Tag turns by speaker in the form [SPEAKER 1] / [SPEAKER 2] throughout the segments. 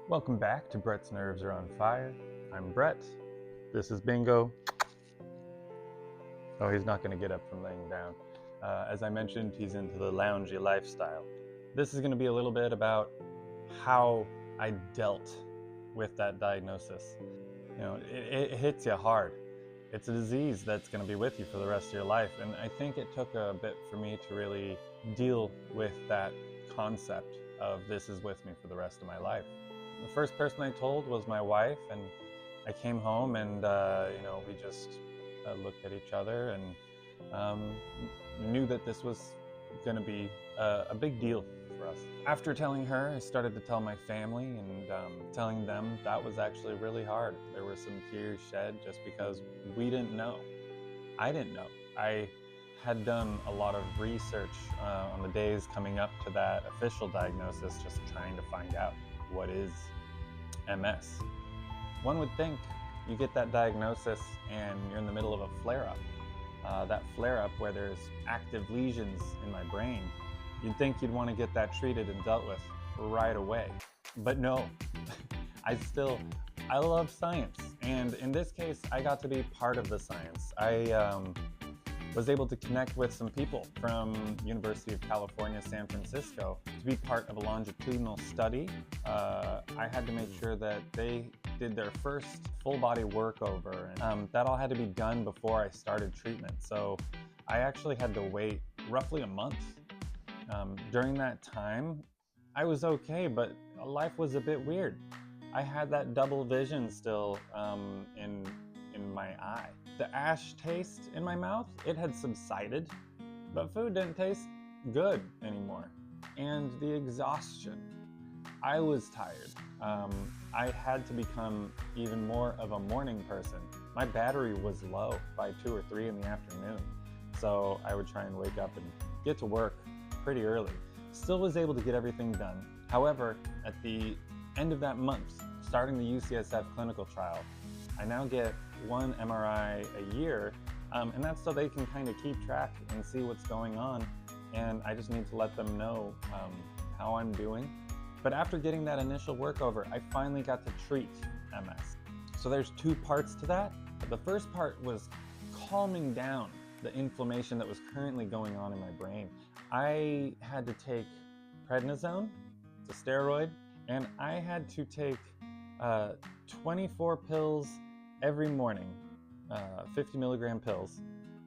[SPEAKER 1] Welcome back to Brett's Nerves Are on Fire. I'm Brett. This is Bingo. Oh, he's not going to get up from laying down. As I mentioned, he's into the loungy lifestyle. This is going to be a little bit about how I dealt with that diagnosis. You know, it hits you hard. It's a disease that's going to be with you for the rest of your life, and I think it took a bit for me to really deal with that concept of this is with me for the rest of my life. The first person I told was my wife, and I came home and we just looked at each other and knew that this was going to be a big deal for us. After telling her, I started to tell my family, and telling them that was actually really hard. There were some tears shed just because we didn't know. I didn't know. I had done a lot of research on the days coming up to that official diagnosis, just trying to find out what is MS. One would think you get that diagnosis and you're in the middle of a flare-up. That flare-up where there's active lesions in my brain, you'd think you'd want to get that treated and dealt with right away. But no, I love science. And in this case, I got to be part of the science. I was able to connect with some people from University of California, San Francisco, to be part of a longitudinal study. I had to make sure that they did their first full body workover, and that all had to be done before I started treatment. So I actually had to wait roughly a month. During that time, I was okay, but life was a bit weird. I had that double vision still in my eye. The ash taste in my mouth, it had subsided, but food didn't taste good anymore. And the exhaustion. I was tired. I had to become even more of a morning person. My battery was low by 2 or 3 in the afternoon, so I would try and wake up and get to work pretty early. Still was able to get everything done. However, at the end of that month, starting the UCSF clinical trial, I now get 1 MRI a year, and that's so they can kind of keep track and see what's going on, and I just need to let them know how I'm doing. But after getting that initial workover, I finally got to treat MS. So there's 2 parts to that. The first part was calming down the inflammation that was currently going on in my brain. I had to take prednisone, it's a steroid, and I had to take 24 pills every morning, 50 milligram pills,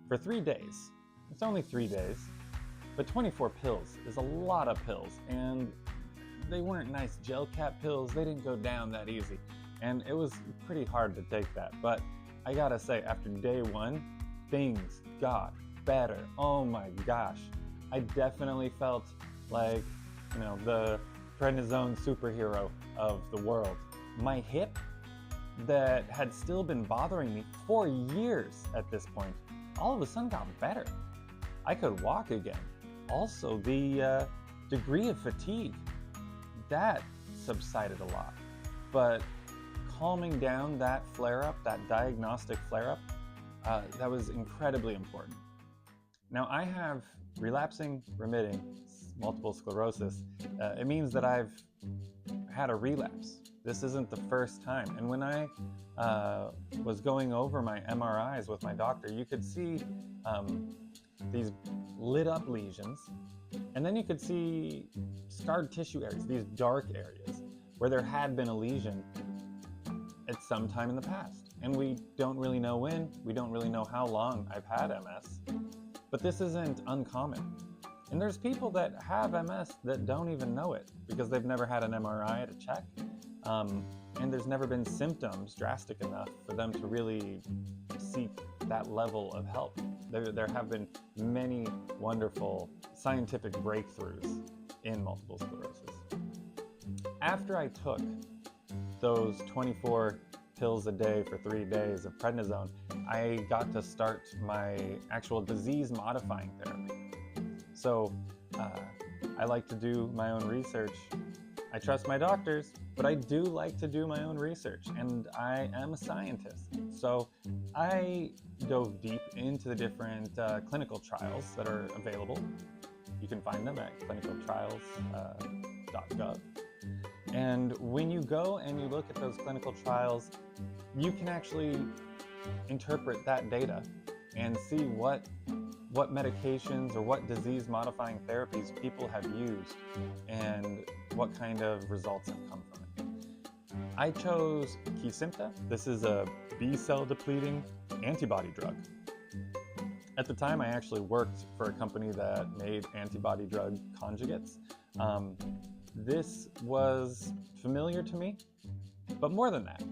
[SPEAKER 1] for 3 days. It's only 3 days, but 24 pills is a lot of pills, and they weren't nice gel cap pills. They didn't go down that easy, and it was pretty hard to take that. But I gotta say, after day 1, things got better. Oh my gosh. I definitely felt like, the prednisone superhero of the world. My hip, that had still been bothering me for years at this point, all of a sudden got better. I could walk again. Also, the degree of fatigue, that subsided a lot. But calming down that flare-up, that diagnostic flare-up, that was incredibly important. Now, I have relapsing remitting multiple sclerosis. It means that I've had a relapse. This isn't the first time. And when I was going over my MRIs with my doctor, you could see these lit up lesions, and then you could see scarred tissue areas, these dark areas where there had been a lesion at some time in the past. And we don't really know when, we don't really know how long I've had MS, but this isn't uncommon. And there's people that have MS that don't even know it because they've never had an MRI to check. And there's never been symptoms drastic enough for them to really seek that level of help. There have been many wonderful scientific breakthroughs in multiple sclerosis. After I took those 24 pills a day for 3 days of prednisone, I got to start my actual disease-modifying therapy. So I like to do my own research. I trust my doctors, but I do like to do my own research, and I am a scientist. So I dove deep into the different clinical trials that are available. You can find them at clinicaltrials.gov. And when you go and you look at those clinical trials, you can actually interpret that data and see what medications or what disease-modifying therapies people have used and what kind of results have come from it. I chose Kesimpta. This is a B-cell depleting antibody drug. At the time, I actually worked for a company that made antibody drug conjugates. This was familiar to me, but more than that,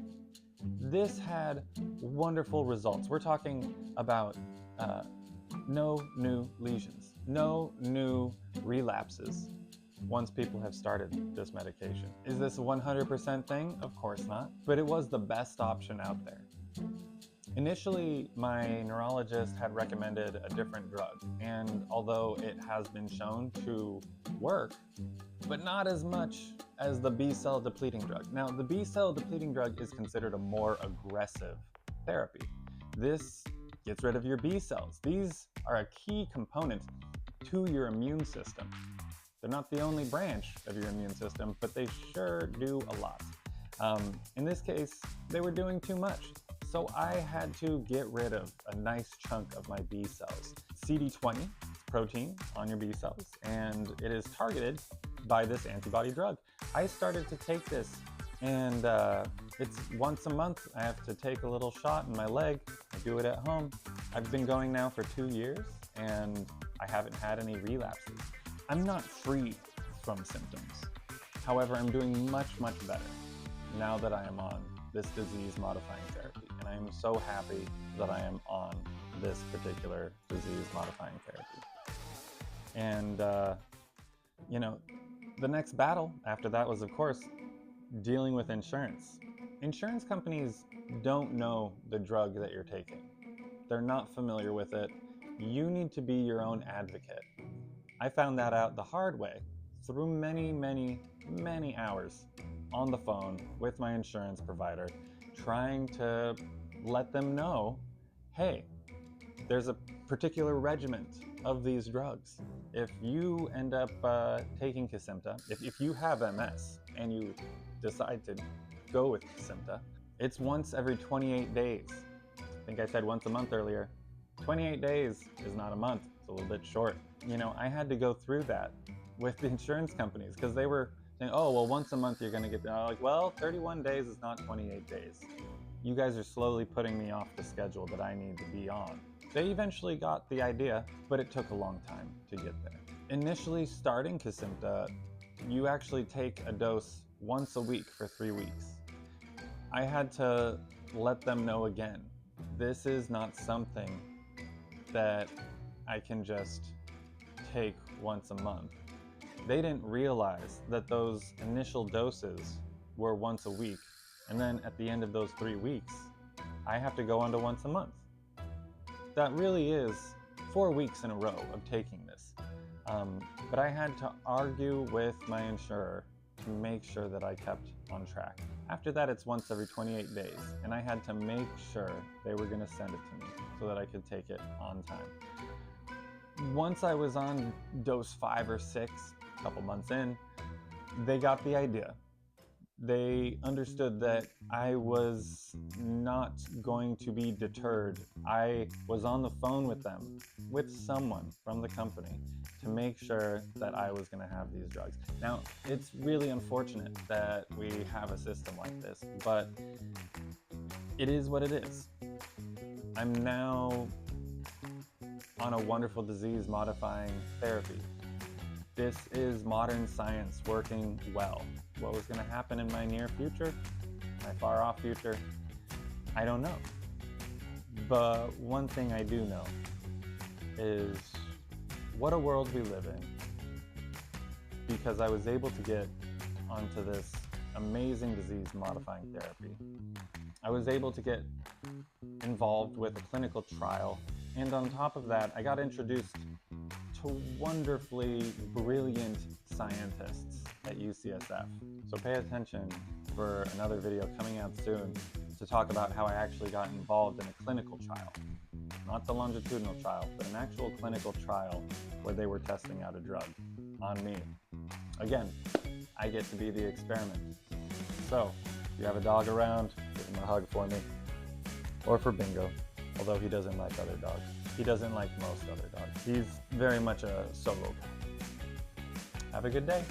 [SPEAKER 1] this had wonderful results. We're talking about no new lesions, no new relapses once people have started this medication. Is this a 100% thing? Of course not, but it was the best option out there. Initially, my neurologist had recommended a different drug, and although it has been shown to work, but not as much as the B-cell depleting drug. Now, the B-cell depleting drug is considered a more aggressive therapy. This gets rid of your B cells. These are a key component to your immune system. They're not the only branch of your immune system, but they sure do a lot. In this case, they were doing too much. So I had to get rid of a nice chunk of my B cells. CD20 is protein on your B cells, and it is targeted by this antibody drug. I started to take this, and it's once a month. I have to take a little shot in my leg. I do it at home. I've been going now for 2 years, and I haven't had any relapses. I'm not free from symptoms. However, I'm doing much, much better now that I am on this disease-modifying therapy. And I am so happy that I am on this particular disease-modifying therapy. And, you know, the next battle after that was, of course, dealing with insurance. Insurance companies don't know the drug that you're taking. They're not familiar with it. You need to be your own advocate. I found that out the hard way through many, many, many hours on the phone with my insurance provider, trying to let them know, hey, there's a particular regimen of these drugs. If you end up taking Kesimpta, if you have MS and you decide to go with Kesimpta, it's once every 28 days. I think I said once a month earlier. 28 days is not a month, it's a little bit short. You know, I had to go through that with the insurance companies because they were saying, oh, well, once a month you're gonna get, like, well, 31 days is not 28 days. You guys are slowly putting me off the schedule that I need to be on. They eventually got the idea, but it took a long time to get there. Initially starting Kesimpta, you actually take a dose once a week for 3 weeks. I had to let them know again, this is not something that I can just take once a month. They didn't realize that those initial doses were once a week, and then at the end of those 3 weeks, I have to go on to once a month. That really is 4 weeks in a row of taking this. But I had to argue with my insurer to make sure that I kept on track. After that, it's once every 28 days, and I had to make sure they were going to send it to me so that I could take it on time. Once I was on dose 5 or 6, a couple months in, they got the idea. They understood that I was not going to be deterred. I was on the phone with them, with someone from the company, to make sure that I was going to have these drugs. Now, it's really unfortunate that we have a system like this, but it is what it is. I'm now on a wonderful disease-modifying therapy. This is modern science working well. What was going to happen in my near future, my far-off future, I don't know. But one thing I do know is what a world we live in, because I was able to get onto this amazing disease-modifying therapy. I was able to get involved with a clinical trial, and on top of that, I got introduced to wonderfully brilliant scientists at UCSF. So pay attention for another video coming out soon to talk about how I actually got involved in a clinical trial. Not the longitudinal trial, but an actual clinical trial where they were testing out a drug on me. Again, I get to be the experiment. So, if you have a dog around, give him a hug for me. Or for Bingo, although he doesn't like other dogs. He doesn't like most other dogs. He's very much a solo guy. Have a good day.